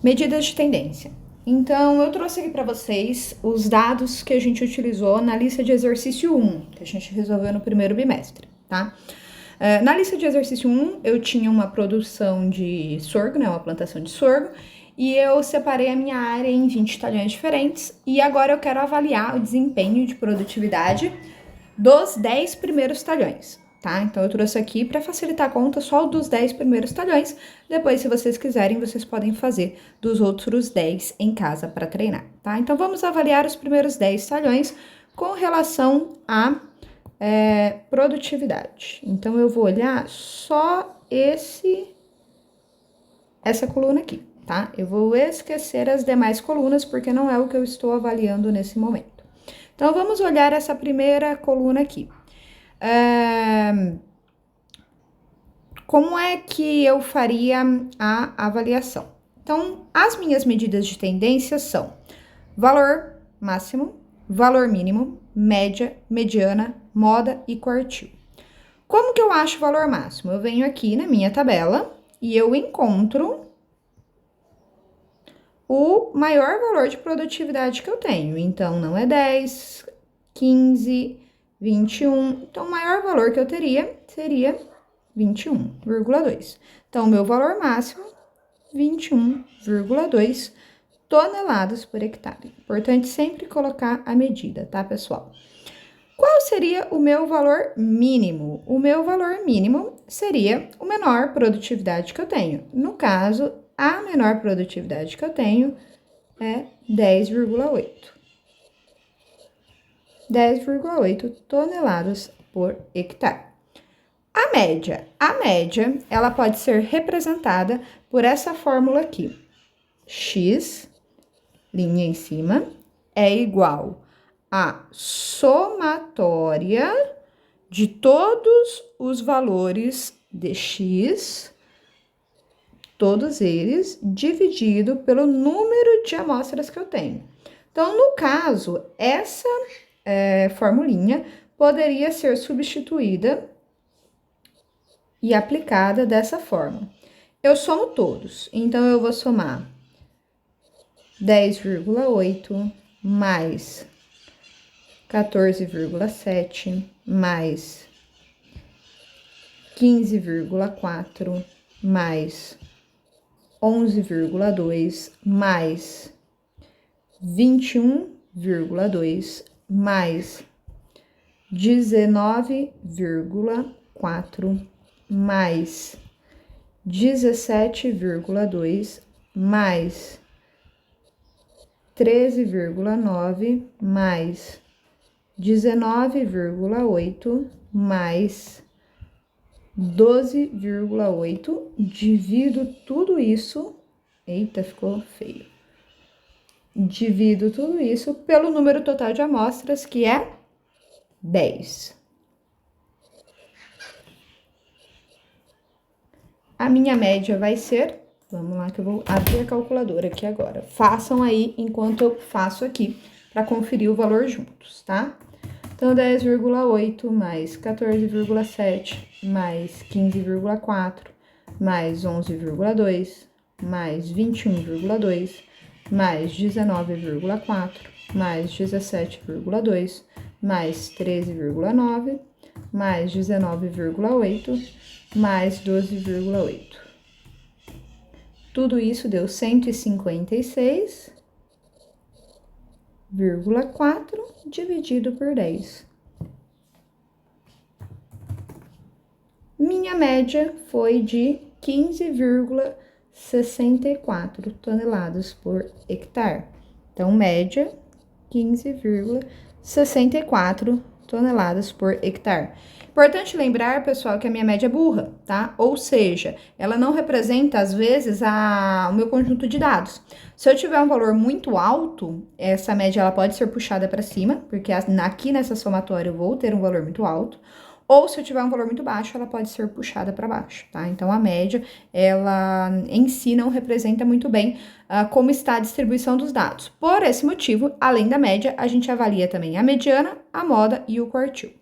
Medidas de tendência. Então, eu trouxe aqui para vocês os dados que a gente utilizou na lista de exercício 1, que a gente resolveu no primeiro bimestre, tá? Na lista de exercício 1, eu tinha uma produção de sorgo, né, uma plantação de sorgo, e eu separei a minha área em 20 talhões diferentes, e agora eu quero avaliar o desempenho de produtividade dos 10 primeiros talhões, tá? Então, eu trouxe aqui para facilitar a conta só dos 10 primeiros talhões. Depois, se vocês quiserem, vocês podem fazer dos outros 10 em casa para treinar, tá? Então, vamos avaliar os primeiros 10 talhões com relação à produtividade. Então, eu vou olhar só essa coluna aqui, tá? Eu vou esquecer as demais colunas, porque não é o que eu estou avaliando nesse momento. Então, vamos olhar essa primeira coluna aqui. Como é que eu faria a avaliação? Então, as minhas medidas de tendência são valor máximo, valor mínimo, média, mediana, moda e quartil. Como que eu acho o valor máximo? Eu venho aqui na minha tabela e eu encontro o maior valor de produtividade que eu tenho. Então, não é 10, 15, 21. Então, o maior valor que eu teria seria 21,2. Então, o meu valor máximo, 21,2 toneladas por hectare. Importante sempre colocar a medida, tá, pessoal? Qual seria o meu valor mínimo? O meu valor mínimo seria a menor produtividade que eu tenho. No caso, a menor produtividade que eu tenho é 10,8. 10,8 toneladas por hectare. A média, ela pode ser representada por essa fórmula aqui. X, linha em cima, é igual a somatória de todos os valores de X, todos eles, dividido pelo número de amostras que eu tenho. Então, no caso, essa formulinha poderia ser substituída e aplicada dessa forma. Eu somo todos, então eu vou somar 10,8 mais 14,7 mais 15,4 mais 11,2 mais 21,2 mais 19,4 mais 17,2 mais 13,9 mais 19,8 mais 12,8, divido tudo isso, eita, ficou feio. Divido tudo isso pelo número total de amostras, que é 10. A minha média vai ser, vamos lá que eu vou abrir a calculadora aqui agora. Façam aí enquanto eu faço aqui, para conferir o valor juntos, tá? Então, 10,8 mais 14,7 mais 15,4 mais 11,2 mais 21,2 mais 19,4 mais 17,2 mais 13,9 mais 19,8 mais 12,8. Tudo isso deu 156,4 dividido por 10. Minha média foi de 15,64 toneladas por hectare. Então, média, 15,64 toneladas por hectare. Importante lembrar, pessoal, que a minha média é burra, tá? Ou seja, ela não representa, às vezes, o meu conjunto de dados. Se eu tiver um valor muito alto, essa média ela pode ser puxada para cima, porque aqui nessa somatória eu vou ter um valor muito alto. Ou se eu tiver um valor muito baixo, ela pode ser puxada para baixo, tá? Então, a média, ela em si não representa muito bem como está a distribuição dos dados. Por esse motivo, além da média, a gente avalia também a mediana, a moda e o quartil.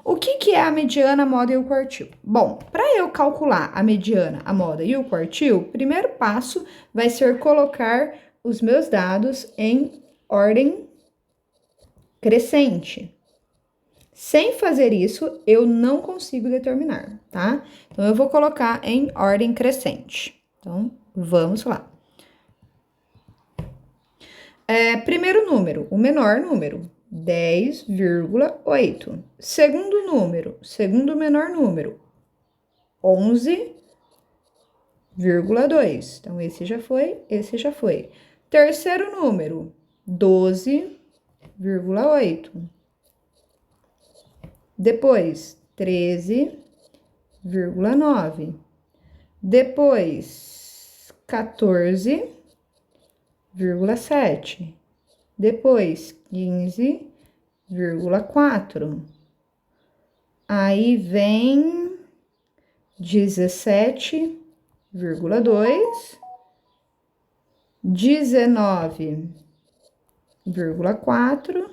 O que é a mediana, a moda e o quartil? Bom, para eu calcular a mediana, a moda e o quartil, o primeiro passo vai ser colocar os meus dados em ordem crescente. Sem fazer isso, eu não consigo determinar, tá? Então, eu vou colocar em ordem crescente. Então, vamos lá. Primeiro número, o menor número, 10,8. Segundo número, segundo menor número, 11,2. Então, esse já foi, esse já foi. Terceiro número, 12,8. Depois, 13,9. Depois, 14,7. Depois, 15,4. Aí vem 17,2. 19,4.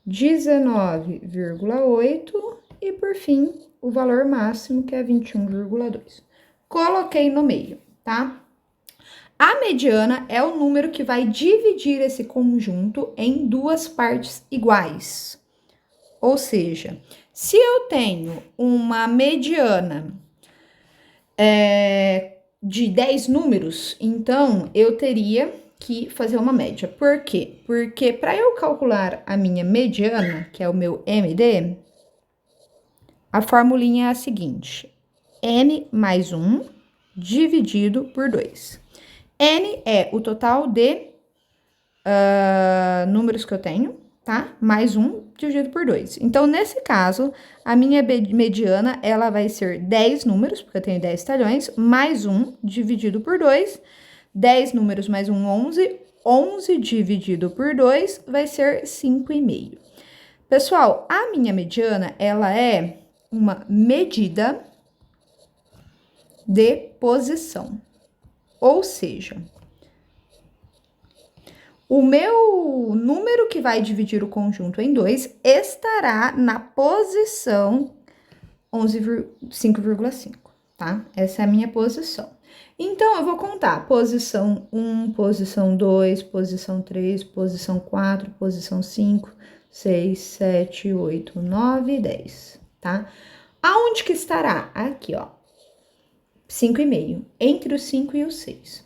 19,8 e, por fim, o valor máximo, que é 21,2. Coloquei no meio, tá? A mediana é o número que vai dividir esse conjunto em duas partes iguais. Ou seja, se eu tenho uma mediana de 10 números, então eu teria que fazer uma média. Por quê? Porque para eu calcular a minha mediana, que é o meu MD, a formulinha é a seguinte: N mais 1 dividido por 2. N é o total de números que eu tenho, tá? Mais 1 dividido por 2. Então, nesse caso, a minha mediana, ela vai ser 10 números, porque eu tenho 10 talhões, mais 1 dividido por 2. 10 números mais 1, 11. 11 dividido por 2 vai ser 5,5. Pessoal, a minha mediana, ela é uma medida de posição. Ou seja, o meu número que vai dividir o conjunto em 2 estará na posição 5,5, tá? Essa é a minha posição. Então, eu vou contar posição 1, posição 2, posição 3, posição 4, posição 5, 6, 7, 8, 9 e 10, tá? Aonde que estará? Aqui, ó. 5,5, entre o 5 e o 6.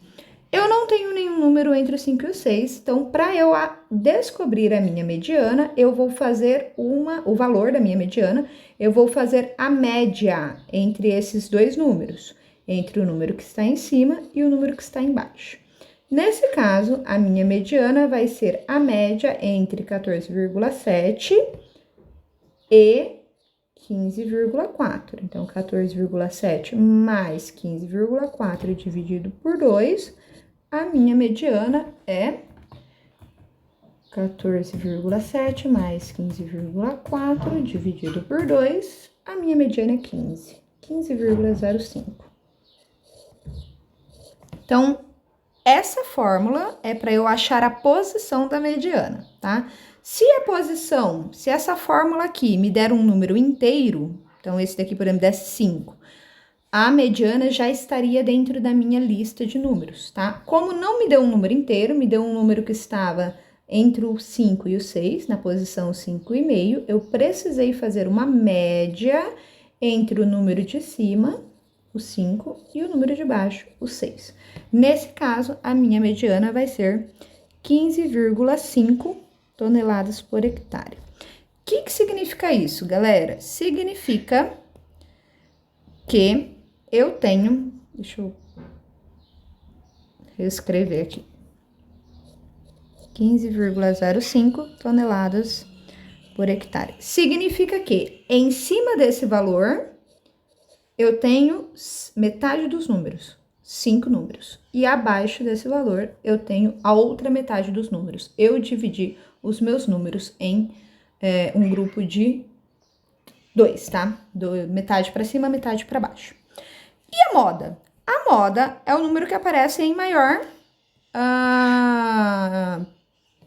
Eu não tenho nenhum número entre o 5 e o 6, então, para eu descobrir a minha mediana, eu vou fazer o valor da minha mediana, eu vou fazer a média entre esses dois números, entre o número que está em cima e o número que está embaixo. Nesse caso, a minha mediana vai ser a média entre 14,7 e 15,4. Então, 14,7 mais 15,4 dividido por 2, a minha mediana é 14,7 mais 15,4 dividido por 2, a minha mediana é 15,05. Então, essa fórmula é para eu achar a posição da mediana, tá? Se essa fórmula aqui me der um número inteiro, então esse daqui, por exemplo, desse 5, a mediana já estaria dentro da minha lista de números, tá? Como não me deu um número inteiro, me deu um número que estava entre o 5 e o 6, na posição 5,5, eu precisei fazer uma média entre o número de cima, o 5, e o número de baixo, o 6. Nesse caso, a minha mediana vai ser 15,5 toneladas por hectare. O que significa isso, galera? Significa que eu tenho... Deixa eu reescrever aqui. 15,05 toneladas por hectare. Significa que, em cima desse valor, eu tenho metade dos números, 5 números. E abaixo desse valor, eu tenho a outra metade dos números. Eu dividi os meus números em um grupo de 2, tá? Metade para cima, metade para baixo. E a moda? A moda é o número que aparece em maior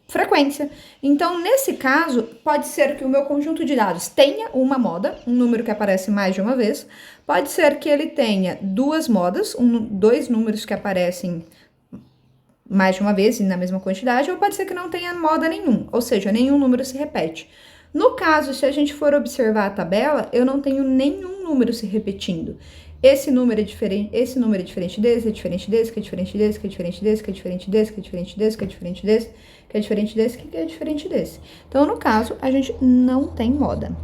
frequência. Então, nesse caso, pode ser que o meu conjunto de dados tenha uma moda, um número que aparece mais de uma vez. Pode ser que ele tenha duas modas, dois números que aparecem mais de uma vez e na mesma quantidade, ou pode ser que não tenha moda nenhum, ou seja, nenhum número se repete. No caso, se a gente for observar a tabela, eu não tenho nenhum número se repetindo. Esse número é diferente desse, é diferente desse, que é diferente desse, que é diferente desse, que é diferente desse, que é diferente desse, que é diferente desse, que é diferente desse, que é diferente desse. Então, no caso, a gente não tem moda.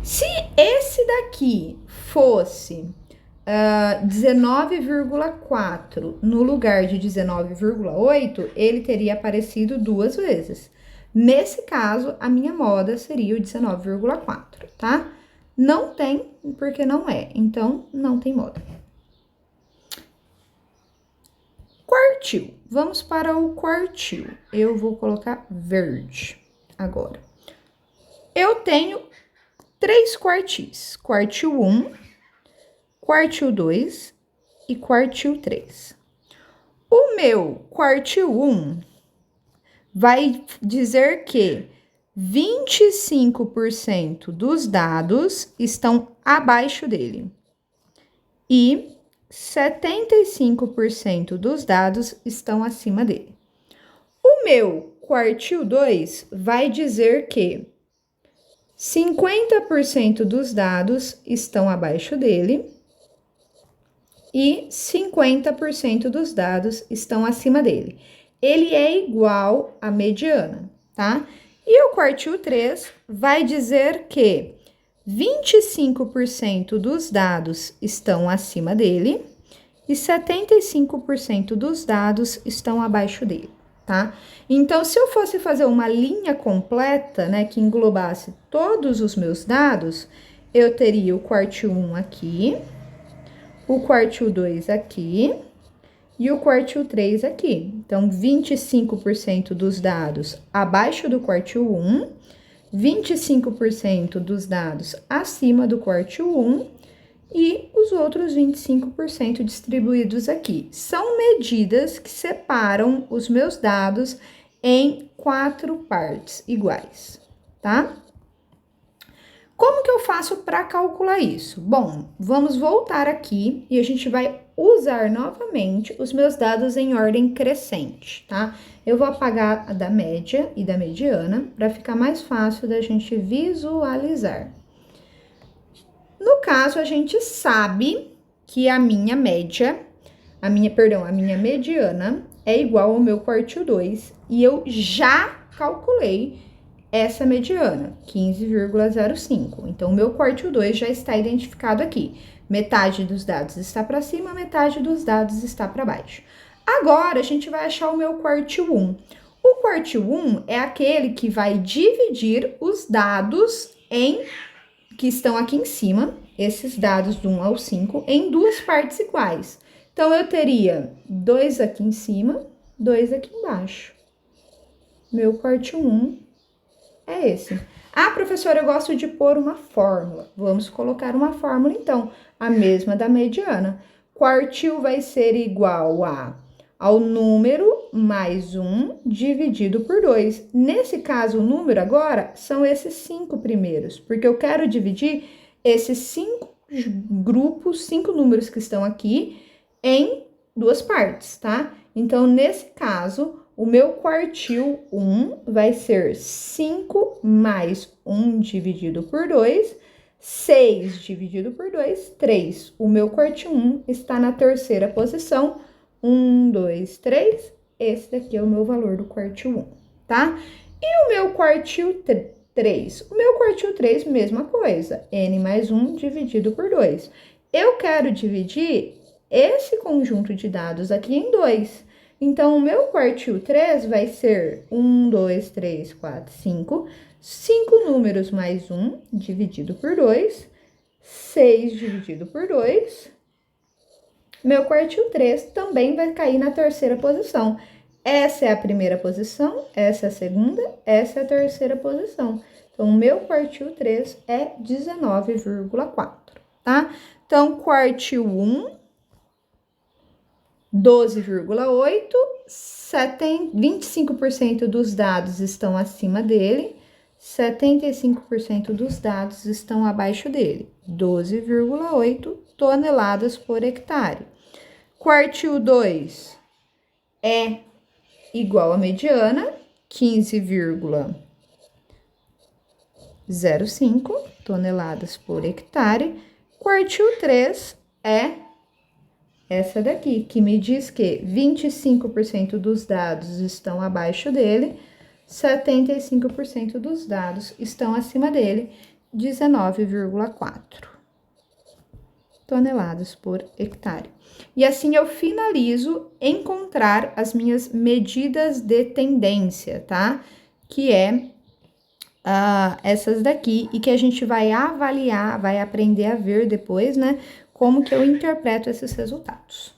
Se esse daqui fosse 19,4 no lugar de 19,8, ele teria aparecido duas vezes. Nesse caso, a minha moda seria o 19,4, tá? Não tem, porque não é. Então, não tem moda. Quartil. Vamos para o quartil. Eu vou colocar verde agora. Eu tenho 3 quartis. Quartil 1, quartil 2 e quartil 3. O meu quartil 1 vai dizer que 25% dos dados estão abaixo dele e 75% dos dados estão acima dele. O meu quartil 2 vai dizer que 50% dos dados estão abaixo dele e 50% dos dados estão acima dele. Ele é igual à mediana, tá? E o quartil 3 vai dizer que 25% dos dados estão acima dele e 75% dos dados estão abaixo dele, tá? Então, se eu fosse fazer uma linha completa, né, que englobasse todos os meus dados, eu teria o quartil 1 aqui, o quartil 2 aqui e o quartil 3 aqui. Então, 25% dos dados abaixo do quartil 1, 25% dos dados acima do quartil 1 e os outros 25% distribuídos aqui. São medidas que separam os meus dados em 4 partes iguais, tá? Como que eu faço para calcular isso? Bom, vamos voltar aqui e a gente vai usar novamente os meus dados em ordem crescente, tá? Eu vou apagar a da média e da mediana para ficar mais fácil da gente visualizar. No caso, a gente sabe que a minha média, a minha mediana é igual ao meu quartil 2 e eu já calculei essa mediana, 15,05. Então, o meu quartil 2 já está identificado aqui. Metade dos dados está para cima, metade dos dados está para baixo. Agora, a gente vai achar o meu quartil 1. O quartil 1 é aquele que vai dividir os dados que estão aqui em cima, esses dados do 1 ao 5, em duas partes iguais. Então, eu teria 2 aqui em cima, 2 aqui embaixo. Meu quartil 1 é esse. Ah, professora, eu gosto de pôr uma fórmula. Vamos colocar uma fórmula, então, a mesma da mediana. Quartil vai ser igual ao número mais 1 dividido por 2. Nesse caso, o número agora são esses 5 primeiros, porque eu quero dividir esses 5 grupos, 5 números que estão aqui, em duas partes, tá? Então, nesse caso, o meu quartil 1 vai ser 5 mais 1 dividido por 2, 6 dividido por 2, 3. O meu quartil 1 está na terceira posição, 1, 2, 3. Esse daqui é o meu valor do quartil 1, tá? E o meu quartil 3? O meu quartil 3, mesma coisa, n mais 1 dividido por 2. Eu quero dividir esse conjunto de dados aqui em 2. Então, o meu quartil 3 vai ser 1, 2, 3, 4, 5. 5 números mais 1 dividido por 2. 6 dividido por 2. Meu quartil 3 também vai cair na terceira posição. Essa é a primeira posição, essa é a segunda, essa é a terceira posição. Então, o meu quartil 3 é 19,4, tá? Então, quartil 1... 12,8 25% dos dados estão acima dele, 75% dos dados estão abaixo dele, 12,8 toneladas por hectare. Quartil 2 é igual à mediana, 15,05 toneladas por hectare. Quartil 3 é essa daqui, que me diz que 25% dos dados estão abaixo dele, 75% dos dados estão acima dele, 19,4 toneladas por hectare. E assim eu finalizo encontrar as minhas medidas de tendência, tá? Que é essas daqui, e que a gente vai avaliar, vai aprender a ver depois, né? Como que eu interpreto esses resultados.